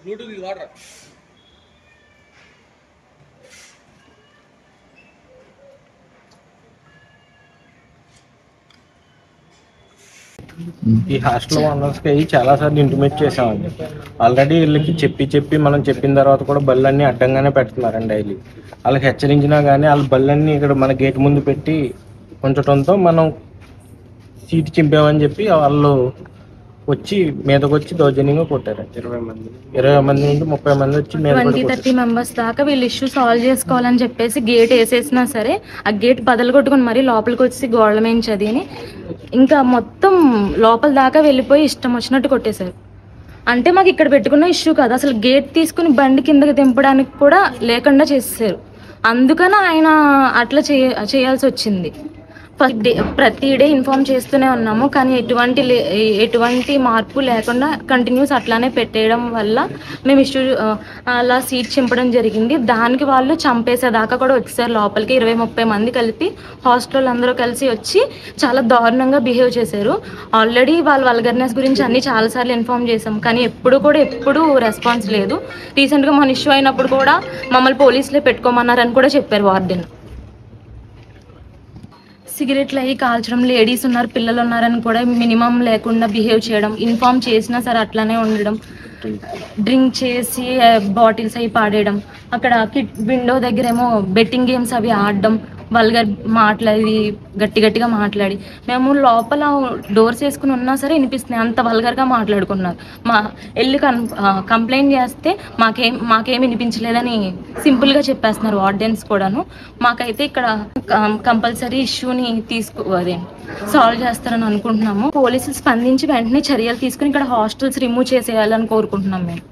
Bluetooth ఇది వాడరా ఈ hostel ఓనర్స్కి చాలా సార్లు ఇంటిమేట్ చేసామండి. ఆల్రెడీ వీళ్ళకి చెప్పి మనం చెప్పిన తర్వాత కూడా బళ్ళన్నీ అడ్డంగానే పెడుతున్నారండి. డైలీ వాళ్ళకి హెచ్చరించినా కానీ వాళ్ళ బళ్ళన్నీ ఇక్కడ మన గేట్ ముందు పెట్టి ఉంచడంతో మనం సీటు చింపామని చెప్పి వాళ్ళు వచ్చి మీదకి వచ్చి దౌర్జన్యంగా కొట్టారు. 20 మంది నుండి 30 మంది వచ్చి 20-30 మెంబర్స్ దాకా వీళ్ళు ఇష్యూ సాల్వ్ చేసుకోవాలని చెప్పేసి గేట్ వేసేసినా సరే ఆ గేట్ బదలు కొట్టుకుని మరీ లోపలికి వచ్చి గోడల మీద చదివి ఇంకా మొత్తం లోపల దాకా వెళ్ళిపోయి ఇష్టం వచ్చినట్టు కొట్టేశారు. అంటే మాకు ఇక్కడ పెట్టుకున్న ఇష్యూ కాదు, అసలు గేట్ తీసుకుని బండి కిందకి దింపడానికి కూడా లేకుండా చేసేసారు. అందుకని ఆయన అట్లా చేయాల్సి వచ్చింది. ప్రతి డే ఇన్ఫార్మ్ చేస్తూనే ఉన్నాము, కానీ ఎటువంటి మార్పు లేకుండా కంటిన్యూస్ అట్లానే పెట్టేయడం వల్ల మేము ఇష్యూ అలా సీట్ చింపడం జరిగింది. దానికి వాళ్ళు చంపేసేదాకా కూడా వచ్చేసారు లోపలికి. 20-30 మంది కలిపి హాస్టల్ అందరూ కలిసి వచ్చి చాలా దారుణంగా బిహేవ్ చేశారు. ఆల్రెడీ వాళ్ళ వల్గర్నెస్ గురించి అన్ని చాలాసార్లు ఇన్ఫార్మ్ చేసాం, కానీ ఎప్పుడూ రెస్పాన్స్ లేదు. రీసెంట్గా మన ఇష్యూ అయినప్పుడు కూడా మమ్మల్ని పోలీసులే పెట్టుకోమన్నారని కూడా చెప్పారు వార్డెన్. సిగరెట్లు అవి కాల్చడం, లేడీస్ ఉన్నారు పిల్లలు ఉన్నారని కూడా మినిమం లేకుండా బిహేవ్ చేయడం, ఇన్ఫార్మ్ చేసినా సరే అట్లానే ఉండడం, డ్రింక్ చేసి బాటిల్స్ అవి పాడేయడం, అక్కడ విండో దగ్గర ఏమో బెట్టింగ్ గేమ్స్ అవి ఆడడం, వల్గర్ మాట్లాడి గట్టిగా మాట్లాడి మేము లోపల డోర్స్ వేసుకుని ఉన్నా సరే వినిపిస్తున్నాయి, అంత వల్గర్గా మాట్లాడుకున్నారు. వెళ్ళి కంప్లైంట్ చేస్తే మాకేం వినిపించలేదని సింపుల్గా చెప్పేస్తున్నారు వార్డెన్స్ కూడాను. మాకైతే ఇక్కడ కంపల్సరీ ఇష్యూని సాల్వ్ చేస్తారని అనుకుంటున్నాము. పోలీసులు స్పందించి వెంటనే చర్యలు తీసుకుని ఇక్కడ హాస్టల్స్ రిమూవ్ చేసేయాలని కోరుకుంటున్నాం. మేము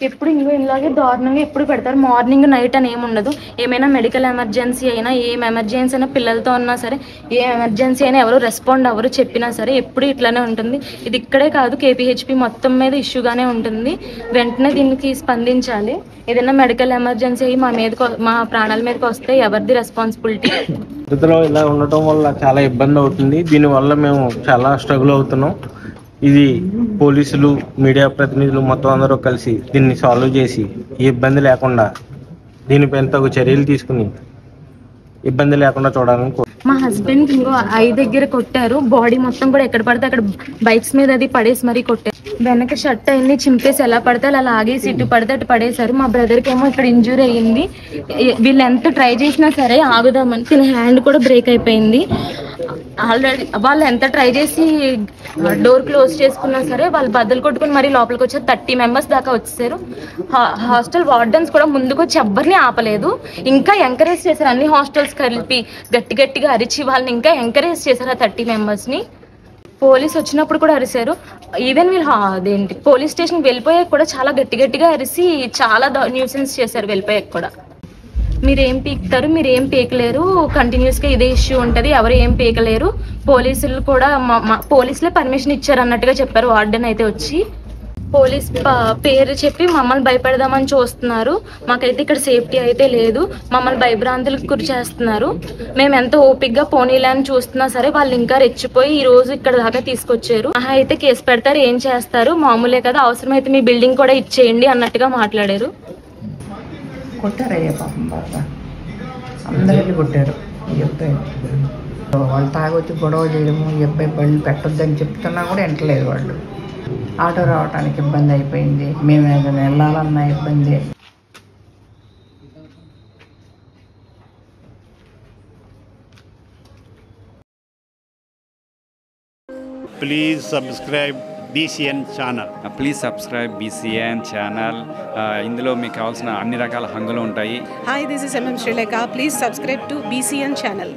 ఎప్పుడు ఇలాగే దారుణంగా ఎప్పుడు పెడతారు, మార్నింగ్ నైట్ అని ఏముండదు. ఏమైనా మెడికల్ ఎమర్జెన్సీ అయినా, ఏం ఎమర్జెన్సీ అయినా, పిల్లలతో ఉన్నా సరే, ఏ ఎమర్జెన్సీ అయినా ఎవరు రెస్పాండ్ అవ్వరు, చెప్పినా సరే ఎప్పుడు ఇట్లానే ఉంటుంది. ఇది ఇక్కడే కాదు, KPHP మొత్తం మీద ఇష్యూగానే ఉంటుంది. వెంటనే దీనికి స్పందించాలి. ఏదైనా మెడికల్ ఎమర్జెన్సీ అయ్యి మా ప్రాణాల మీదకి వస్తే ఎవరిది రెస్పాన్సిబిలిటీ? ఇలా ఉండటం వల్ల చాలా ఇబ్బంది అవుతుంది. దీనివల్ల మేము చాలా స్ట్రగుల్ అవుతున్నాం. ఇది పోలీసులు, మీడియా ప్రతినిధులు మొత్తం అందరూ కలిసి దీన్ని సాల్వ్ చేసి ఏ ఇబ్బంది లేకుండా దీనిపైన తగు చర్యలు తీసుకుని ఇబ్బంది లేకుండా చూడాలని మా హస్బెండ్ ఇంకో ఐ దగ్గర కొట్టారు. బాడీ మొత్తం కూడా ఎక్కడ పడితే అక్కడ బైక్స్ మీద అది పడేసి మరీ కొట్టారు. వెనక షర్ట్ అన్ని చింపేసి ఎలా పడితే అలా లాగేసి ఇటు పడితే అటు పడేశారు. మా బ్రదర్కి ఏమో ఇక్కడ ఇంజూరీ అయ్యింది. వీళ్ళు ఎంత ట్రై చేసినా సరే ఆగుదామని తిన హ్యాండ్ కూడా బ్రేక్ అయిపోయింది. ఆల్రెడీ వాళ్ళు ఎంత ట్రై చేసి డోర్ క్లోజ్ చేసుకున్నా సరే వాళ్ళు బద్దలు కొట్టుకుని మరీ లోపలికి వచ్చారు. 30 మెంబర్స్ దాకా వచ్చేసారు. హాస్టల్ వార్డెన్స్ కూడా ముందుకు వచ్చి ఎవ్వరిని ఆపలేదు. ఇంకా ఎంకరేజ్ చేశారు. అన్ని హాస్టల్స్ కలిపి గట్టి గట్టిగా అరిచి వాళ్ళని ఇంకా ఎంకరేజ్ చేశారు ఆ 30 మెంబర్స్ని. పోలీస్ వచ్చినప్పుడు కూడా అరిశారు. ఈవెన్ వీళ్ళు అదేంటి పోలీస్ స్టేషన్కి వెళ్ళిపోయాక కూడా చాలా గట్టి గట్టిగా అరిసి చాలా న్యూసెన్స్ చేశారు. వెళ్ళిపోయాక కూడా మీరేం పీకుతారు, మీరేం పీకలేరు, కంటిన్యూస్గా ఇదే ఇష్యూ ఉంటుంది, ఎవరు ఏం పీకలేరు, పోలీసులు కూడా పోలీసులే పర్మిషన్ ఇచ్చారు అన్నట్టుగా చెప్పారు. వార్డెన్ అయితే వచ్చి పోలీస్ పేరు చెప్పి మమ్మల్ని భయపెడదామని చూస్తున్నారు. మాకైతే ఇక్కడ సేఫ్టీ అయితే లేదు. మమ్మల్ని భయభ్రాంతులకు గురి చేస్తున్నారు. మేము ఎంత ఓపిక్గా పోనీలే అని చూస్తున్నా సరే వాళ్ళు ఇంకా రెచ్చిపోయి ఈ రోజు ఇక్కడ దాకా తీసుకొచ్చారు. అయితే కేసు పెడతారు, ఏం చేస్తారు, మామూలే కదా, అవసరమైతే మీ బిల్డింగ్ కూడా ఇచ్చేయండి అన్నట్టుగా మాట్లాడారు. కొట్టారయ్యా పాపం భర్త, అందరికీ కొట్టారు. ఈ అబ్బాయి వాళ్ళు తాగొచ్చి గొడవ చేయడము, ఈ అబ్బాయి బళ్ళు పెట్టొద్దని చెప్తున్నా కూడా వింటలేదు వాళ్ళు. ఆటో రావడానికి ఇబ్బంది అయిపోయింది, మేము ఏదైనా వెళ్ళాలన్నా ఇబ్బంది. Please subscribe BCN channel. Please subscribe BCN channel. ఇందులో మీకు కావాల్సిన అన్ని రకాల హంగులు ఉంటాయి. Hi, this is MM Sri Lanka. Please subscribe to BCN channel.